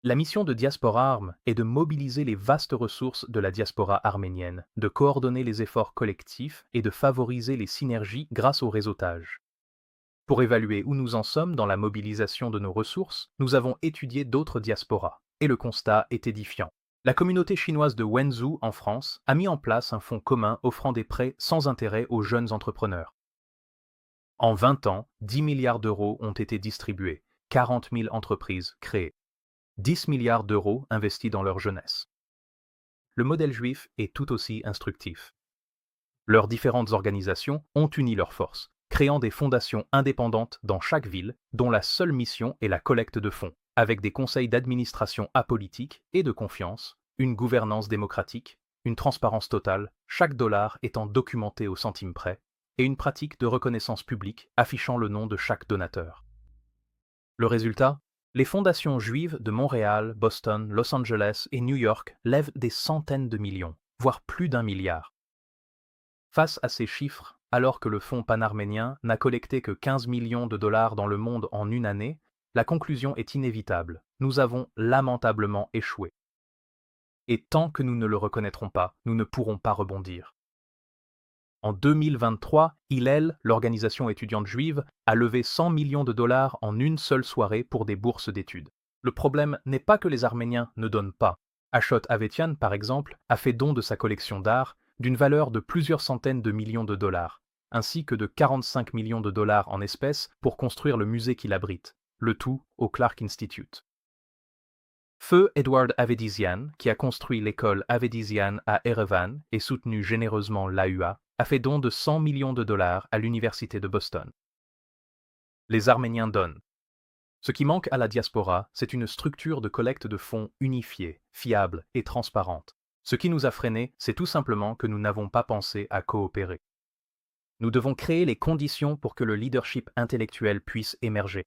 La mission de Diaspora Arm est de mobiliser les vastes ressources de la diaspora arménienne, de coordonner les efforts collectifs et de favoriser les synergies grâce au réseautage. Pour évaluer où nous en sommes dans la mobilisation de nos ressources, nous avons étudié d'autres diasporas, et le constat est édifiant. La communauté chinoise de Wenzhou, en France, a mis en place un fonds commun offrant des prêts sans intérêt aux jeunes entrepreneurs. En 20 ans, 10 milliards d'euros ont été distribués, 40 000 entreprises créées, 10 milliards d'euros investis dans leur jeunesse. Le modèle juif est tout aussi instructif. Leurs différentes organisations ont uni leurs forces, créant des fondations indépendantes dans chaque ville, dont la seule mission est la collecte de fonds, avec des conseils d'administration apolitiques et de confiance, une gouvernance démocratique, une transparence totale, chaque dollar étant documenté au centime près, et une pratique de reconnaissance publique affichant le nom de chaque donateur. Le résultat? Les fondations juives de Montréal, Boston, Los Angeles et New York lèvent des centaines de millions, voire plus d'1 milliard. Face à ces chiffres, alors que le Fonds panarménien n'a collecté que 15 millions de dollars dans le monde en une année, la conclusion est inévitable. Nous avons lamentablement échoué. Et tant que nous ne le reconnaîtrons pas, nous ne pourrons pas rebondir. En 2023, Hillel, l'organisation étudiante juive, a levé 100 millions de dollars en une seule soirée pour des bourses d'études. Le problème n'est pas que les Arméniens ne donnent pas. Ashot Avetian, par exemple, a fait don de sa collection d'art d'une valeur de plusieurs centaines de millions de dollars, ainsi que de 45 millions de dollars en espèces pour construire le musée qu'il abrite, le tout au Clark Institute. Feu Edward Avedisian, qui a construit l'école Avedisian à Erevan et soutenu généreusement l'AUA, a fait don de 100 millions de dollars à l'université de Boston. Les Arméniens donnent. Ce qui manque à la diaspora, c'est une structure de collecte de fonds unifiée, fiable et transparente. Ce qui nous a freinés, c'est tout simplement que nous n'avons pas pensé à coopérer. Nous devons créer les conditions pour que le leadership intellectuel puisse émerger.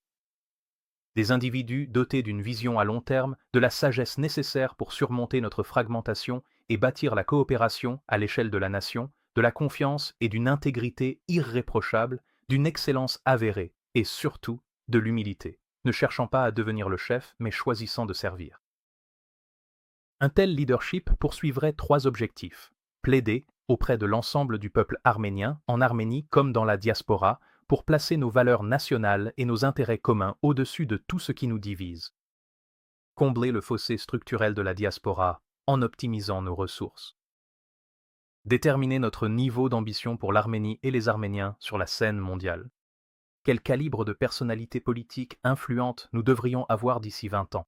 Des individus dotés d'une vision à long terme, de la sagesse nécessaire pour surmonter notre fragmentation et bâtir la coopération à l'échelle de la nation, de la confiance et d'une intégrité irréprochable, d'une excellence avérée et surtout de l'humilité, ne cherchant pas à devenir le chef mais choisissant de servir. Un tel leadership poursuivrait 3 objectifs. Plaider auprès de l'ensemble du peuple arménien, en Arménie comme dans la diaspora, pour placer nos valeurs nationales et nos intérêts communs au-dessus de tout ce qui nous divise. Combler le fossé structurel de la diaspora en optimisant nos ressources. Déterminer notre niveau d'ambition pour l'Arménie et les Arméniens sur la scène mondiale. Quel calibre de personnalité politique influente nous devrions avoir d'ici 20 ans?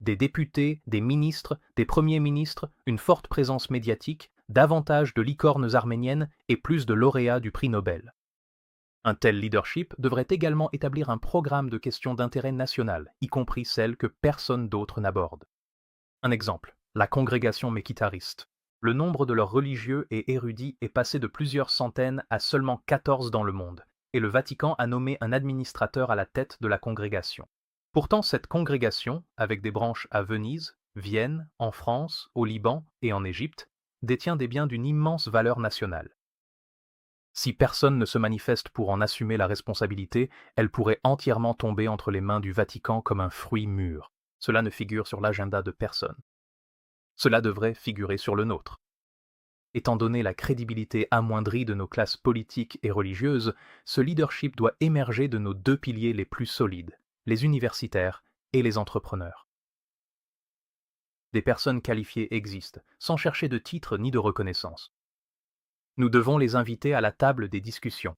Des députés, des ministres, des premiers ministres, une forte présence médiatique, davantage de licornes arméniennes et plus de lauréats du prix Nobel. Un tel leadership devrait également établir un programme de questions d'intérêt national, y compris celles que personne d'autre n'aborde. Un exemple, la congrégation mékhitariste. Le nombre de leurs religieux et érudits est passé de plusieurs centaines à seulement 14 dans le monde, et le Vatican a nommé un administrateur à la tête de la congrégation. Pourtant, cette congrégation, avec des branches à Venise, Vienne, en France, au Liban et en Égypte, détient des biens d'une immense valeur nationale. Si personne ne se manifeste pour en assumer la responsabilité, elle pourrait entièrement tomber entre les mains du Vatican comme un fruit mûr. Cela ne figure sur l'agenda de personne. Cela devrait figurer sur le nôtre. Étant donné la crédibilité amoindrie de nos classes politiques et religieuses, ce leadership doit émerger de nos 2 piliers les plus solides, les universitaires et les entrepreneurs. Des personnes qualifiées existent, sans chercher de titre ni de reconnaissance. Nous devons les inviter à la table des discussions.